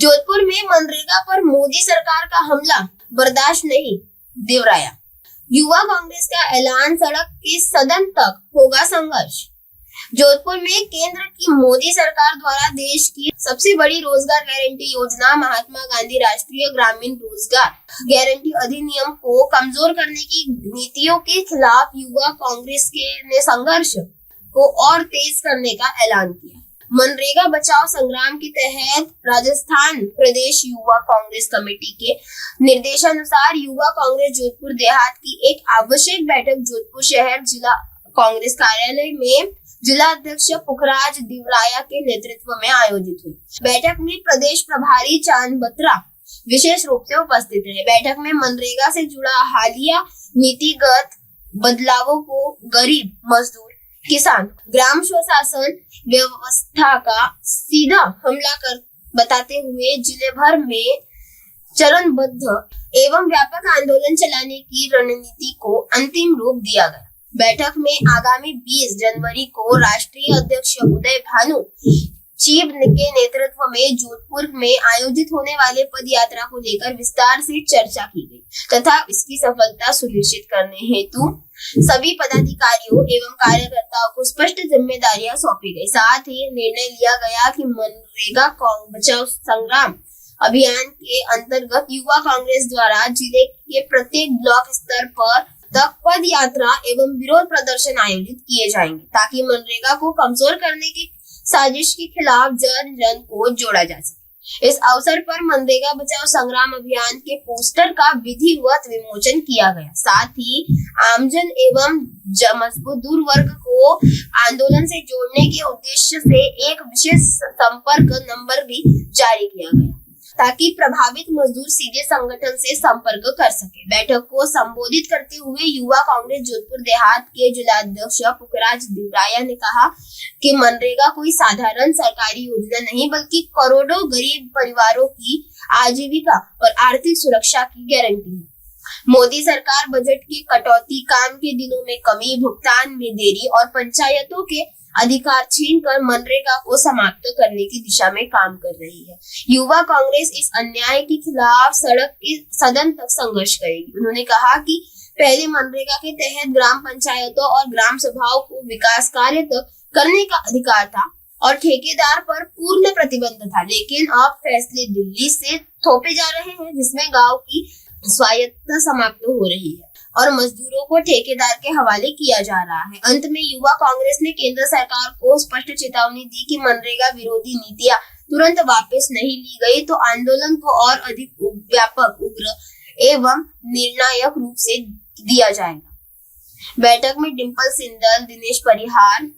जोधपुर में मनरेगा पर मोदी सरकार का हमला बर्दाश्त नहीं, देवराया। युवा कांग्रेस का ऐलान, सड़क के सदन तक होगा संघर्ष। जोधपुर में केंद्र की मोदी सरकार द्वारा देश की सबसे बड़ी रोजगार गारंटी योजना महात्मा गांधी राष्ट्रीय ग्रामीण रोजगार गारंटी अधिनियम को कमजोर करने की नीतियों के खिलाफ युवा कांग्रेस ने संघर्ष को और तेज करने का ऐलान किया। मनरेगा बचाओ संग्राम के तहत राजस्थान प्रदेश युवा कांग्रेस कमेटी के निर्देशानुसार युवा कांग्रेस जोधपुर देहात की एक आवश्यक बैठक जोधपुर शहर जिला कांग्रेस कार्यालय में जिला अध्यक्ष पुखराज दिवराया के नेतृत्व में आयोजित हुई। बैठक में प्रदेश प्रभारी चांद बत्रा विशेष रूप से उपस्थित रहे। बैठक में मनरेगा से जुड़ा हालिया नीतिगत बदलावों को गरीब, मजदूर, किसान, ग्राम स्वशासन व्यवस्था का सीधा हमला कर बताते हुए जिले भर में चरणबद्ध एवं व्यापक आंदोलन चलाने की रणनीति को अंतिम रूप दिया गया। बैठक में आगामी 20 जनवरी को राष्ट्रीय अध्यक्ष उदय भानु चीब के नेतृत्व में जोधपुर में आयोजित होने वाले पद यात्रा को लेकर विस्तार से चर्चा की गई तथा इसकी सफलता सुनिश्चित करने हेतु सभी पदाधिकारियों एवं कार्यकर्ताओं को स्पष्ट जिम्मेदारियां सौंपी गई। साथ ही निर्णय लिया गया कि मनरेगा बचाओ संग्राम अभियान के अंतर्गत युवा कांग्रेस द्वारा जिले के प्रत्येक ब्लॉक स्तर पर तक पद यात्रा एवं विरोध प्रदर्शन आयोजित किए जाएंगे ताकि मनरेगा को कमजोर करने की साजिश के खिलाफ जन जन को जोड़ा जा सके। इस अवसर पर मनरेगा बचाओ संग्राम अभियान के पोस्टर का विधिवत विमोचन किया गया। साथ ही आमजन एवं मजदूर वर्ग को आंदोलन से जोड़ने के उद्देश्य से एक विशेष संपर्क नंबर भी जारी किया गया ताकि प्रभावित मजदूर सीधे संगठन से संपर्क कर सके। बैठक को संबोधित करते हुए युवा कांग्रेस जोधपुर देहात के जिलाध्यक्ष पुखराज दिवराया ने कहा कि मनरेगा कोई साधारण सरकारी योजना नहीं बल्कि करोड़ों गरीब परिवारों की आजीविका और आर्थिक सुरक्षा की गारंटी है। मोदी सरकार बजट की कटौती, काम के दिनों में कमी, भुगतान में देरी और पंचायतों के अधिकार छीनकर मनरेगा को समाप्त करने की दिशा में काम कर रही है। युवा कांग्रेस इस अन्याय के खिलाफ सड़क के सदन तक संघर्ष करेगी। उन्होंने कहा कि पहले मनरेगा के तहत ग्राम पंचायतों और ग्राम सभाओं को विकास कार्य करने का अधिकार था और ठेकेदार पर पूर्ण प्रतिबंध था, लेकिन अब फैसले दिल्ली से थोपे जा रहे हैं जिसमें गांव की स्वायत्तता समाप्त हो रही है और मजदूरों को ठेकेदार के हवाले किया जा रहा है। अंत में युवा कांग्रेस ने केंद्र सरकार को स्पष्ट चेतावनी दी कि मनरेगा विरोधी नीतियां तुरंत वापस नहीं ली गई तो आंदोलन को और अधिक व्यापक, उग्र एवं निर्णायक रूप से दिया जाएगा। बैठक में डिम्पल सिंदल, दिनेश परिहार,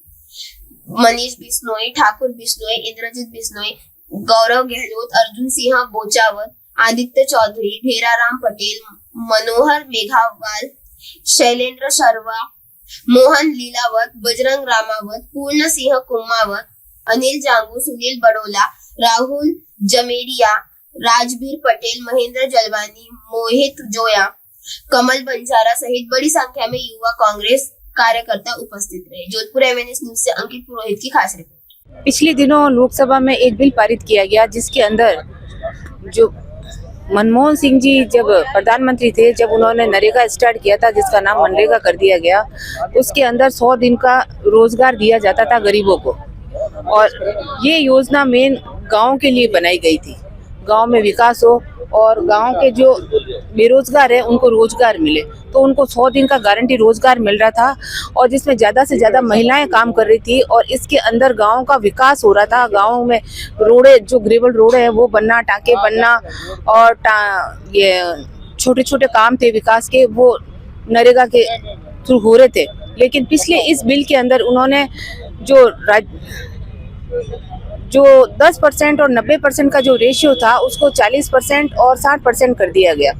मनीष बिश्नोई, ठाकुर बिश्नोई, इंद्रजीत बिश्नोई, गौरव गहलोत, अर्जुन सिंह बोचावत, आदित्य चौधरी, भेराराम पटेल, मनोहर मेघावाल, शैलेंद्र शर्मा, मोहन लीलावत, बजरंग रामावत, पूर्ण सिंह कुमावत, अनिल जांगू, सुनील बड़ोला, राहुल जमेरिया, राजवीर पटेल, महेंद्र जलवानी, मोहित जोया, कमल बंजारा सहित बड़ी संख्या में युवा कांग्रेस कार्यकर्ता उपस्थित रहे। जोधपुर एमएनएस न्यूज से अंकित पुरोहित की खास रिपोर्ट। पिछले दिनों लोकसभा में एक बिल पारित किया गया जिसके अंदर जो मनमोहन सिंह जी जब प्रधानमंत्री थे, जब उन्होंने नरेगा स्टार्ट किया था जिसका नाम मनरेगा कर दिया गया, उसके अंदर 100 दिन का रोजगार दिया जाता था गरीबों को और ये योजना मेन गांव के लिए बनाई गई थी, गांव में विकास हो और गांव के जो बेरोजगार है उनको रोजगार मिले। तो उनको 100 दिन का गारंटी रोजगार मिल रहा था और जिसमें ज़्यादा से ज़्यादा महिलाएं काम कर रही थी और इसके अंदर गांव का विकास हो रहा था। गांव में रोडे, जो ग्रेवल रोड है वो बनना, टाँके बनना और ये छोटे छोटे काम थे विकास के, वो नरेगा के थ्रू हो रहे थे। लेकिन पिछले इस बिल के अंदर उन्होंने जो 10% और 90% का जो रेशियो था उसको 40% और 60% कर दिया गया।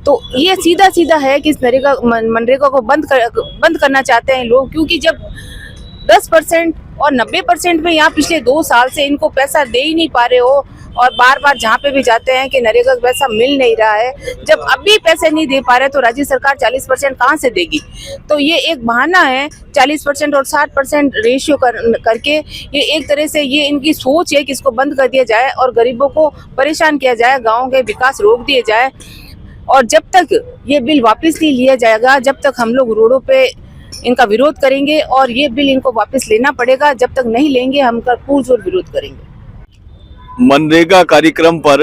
तो ये सीधा सीधा है कि इस मनरेगा को बंद करना चाहते हैं लोग, क्योंकि जब 10% और 90% में यहाँ पिछले 2 साल से इनको पैसा दे ही नहीं पा रहे हो और बार बार जहाँ पे भी जाते हैं कि नरेगा का पैसा मिल नहीं रहा है। जब अभी पैसे नहीं दे पा रहे तो राज्य सरकार 40% कहाँ से देगी? तो ये एक बहाना है। 40% और 60% रेशियो करके ये एक तरह से ये इनकी सोच है कि इसको बंद कर दिया जाए और गरीबों को परेशान किया जाए, गाँव के विकास रोक दिए जाए। और जब तक ये बिल वापस नहीं लिया जाएगा, जब तक हम लोग रोडों पे इनका विरोध करेंगे और ये बिल इनको वापस लेना पड़ेगा। जब तक नहीं लेंगे हम का पुरजोर विरोध करेंगे। मनरेगा कार्यक्रम पर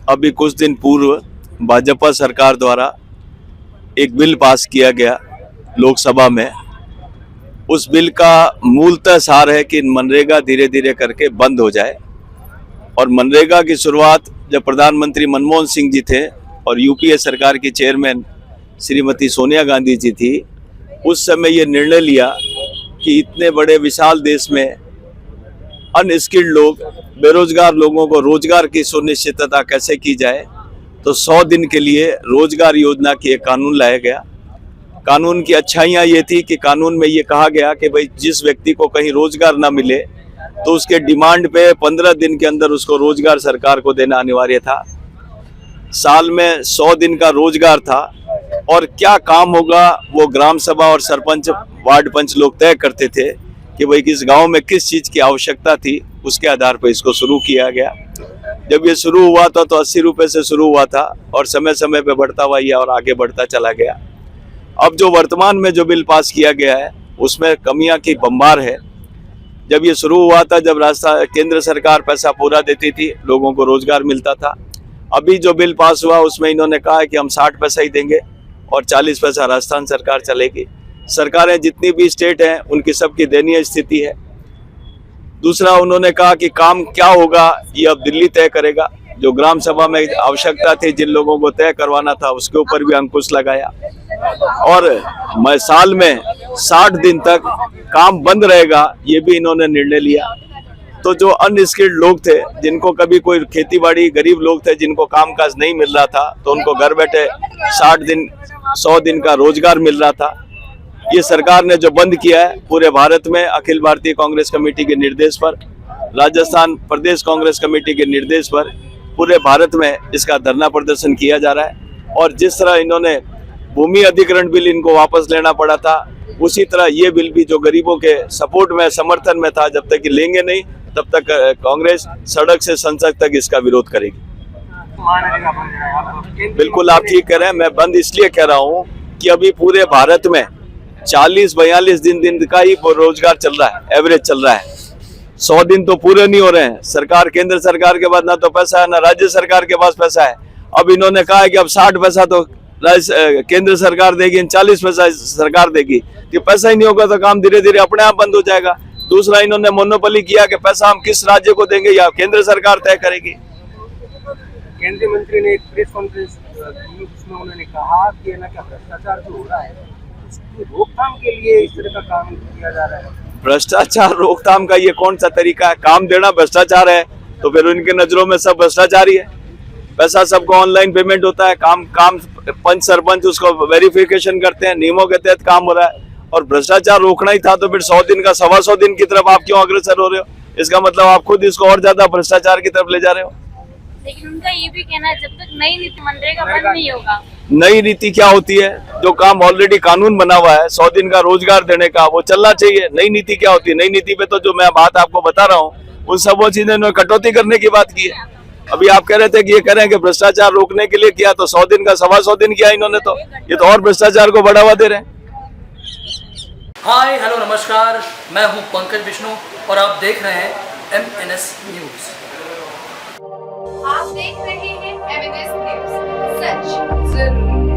अभी कुछ दिन पूर्व भाजपा सरकार द्वारा एक बिल पास किया गया लोकसभा में। उस बिल का मूलतः सार है कि मनरेगा धीरे धीरे करके बंद हो जाए। और मनरेगा की शुरुआत जब प्रधानमंत्री मनमोहन सिंह जी थे और यूपीए सरकार की चेयरमैन श्रीमती सोनिया गांधी जी थी, उस समय ये निर्णय लिया कि इतने बड़े विशाल देश में अनस्किल्ड लोग, बेरोजगार लोगों को रोजगार की सुनिश्चितता कैसे की जाए। तो 100 दिन के लिए रोजगार योजना की एक कानून लाया गया। कानून की अच्छाइयाँ ये थी कि कानून में ये कहा गया कि भाई जिस व्यक्ति को कहीं रोजगार ना मिले तो उसके डिमांड पे 15 दिन के अंदर उसको रोजगार सरकार को देना अनिवार्य था। साल में 100 दिन का रोजगार था और क्या काम होगा वो ग्राम सभा और सरपंच, वार्ड पंच लोग तय करते थे कि भाई किस गांव में किस चीज़ की आवश्यकता थी। उसके आधार पर इसको शुरू किया गया। जब ये शुरू हुआ था तो 80 रुपये से शुरू हुआ था और समय समय पे बढ़ता हुआ ये और आगे बढ़ता चला गया। अब जो वर्तमान में जो बिल पास किया गया है उसमें कमियां की बम्बार है। जब ये शुरू हुआ था, जब केंद्र सरकार पैसा पूरा देती थी, लोगों को रोजगार मिलता था। अभी जो बिल पास हुआ उसमें इन्होंने कहा है कि हम 60 पैसा ही देंगे और 40 पैसा राजस्थान सरकार चलेगी। सरकारें जितनी भी स्टेट हैं उनकी सबकी दयनीय स्थिति है। दूसरा, उन्होंने कहा कि काम क्या होगा ये अब दिल्ली तय करेगा। जो ग्राम सभा में आवश्यकता थी, जिन लोगों को तय करवाना था, उसके ऊपर भी अंकुश लगाया। और मैं साल में 60 दिन तक काम बंद रहेगा, ये भी इन्होंने निर्णय लिया। तो जो अनस्किल्ड लोग थे, जिनको कभी कोई खेतीबाड़ी, गरीब लोग थे जिनको कामकाज नहीं मिल रहा था, तो उनको घर बैठे 60 दिन 100 दिन का रोजगार मिल रहा था। ये सरकार ने जो बंद किया है पूरे भारत में, अखिल भारतीय कांग्रेस कमेटी के निर्देश पर, राजस्थान प्रदेश कांग्रेस कमेटी के निर्देश पर पूरे भारत में इसका धरना प्रदर्शन किया जा रहा है। और जिस तरह इन्होंने भूमि अधिग्रहण बिल इनको वापस लेना पड़ा था, उसी तरह ये बिल भी जो गरीबों के सपोर्ट में, समर्थन में था, जब तक कि लेंगे नहीं तब तक कांग्रेस सड़क से संसद तक इसका विरोध करेगी। बिल्कुल आप ठीक कह रहे हैं। मैं बंद इसलिए कह रहा हूँ कि अभी पूरे भारत में 40-42 दिन का ही रोजगार चल रहा है, एवरेज चल रहा है। 100 दिन तो पूरे नहीं हो रहे हैं। सरकार, केंद्र सरकार के पास ना तो पैसा है ना राज्य सरकार के पास पैसा है। अब इन्होंने कहा है कि अब 60 पैसा तो केंद्र सरकार देगी, 40 पैसा सरकार देगी। कि पैसा ही नहीं होगा तो काम धीरे धीरे अपने आप बंद हो जाएगा। दूसरा, इन्होंने मोनोपोली किया कि पैसा हम किस राज्य को देंगे या केंद्र सरकार तय करेगी। केंद्रीय मंत्री ने एक प्रेस कॉन्फ्रेंस की, उसमें उन्होंने कहा कि ना क्या भ्रष्टाचार जो हो रहा है उसकी रोकथाम के लिए इस तरह का काम किया जा रहा है। भ्रष्टाचार रोकथाम का ये कौन सा तरीका है? काम देना भ्रष्टाचार है तो फिर उनकी नजरों में सब भ्रष्टाचारी है। पैसा सबको ऑनलाइन पेमेंट होता है, काम पंच सरपंच उसको वेरिफिकेशन करते हैं, नियमों के तहत काम हो रहा है। और भ्रष्टाचार रोकना ही था तो फिर 100 दिन का 125 दिन की तरफ आप क्यों अग्रसर हो रहे हो? इसका मतलब आप खुद इसको और ज्यादा भ्रष्टाचार की तरफ ले जा रहे हो। लेकिन उनका ये भी कहना है जब तक नई नीति मनरेगा बंद नहीं होगा। नई नीति क्या होती है? जो काम ऑलरेडी कानून बना हुआ है 100 दिन का रोजगार देने का, वो चलना चाहिए। नई नीति क्या होती है? नई नीति पे तो जो मैं बात आपको बता रहा हूँ उन सब वो चीजें इन्होंने कटौती करने की बात की है। अभी आप कह रहे थे कि ये कह रहे हैं कि भ्रष्टाचार रोकने के लिए किया, तो 100 दिन का 125 दिन किया इन्होंने, तो ये तो और भ्रष्टाचार को बढ़ावा दे रहे हैं। हाय हेलो नमस्कार, मैं हूं पंकज विष्णु और आप देख रहे हैं MNS न्यूज। आप देख रहे हैं MNS न्यूज, सच जरूर।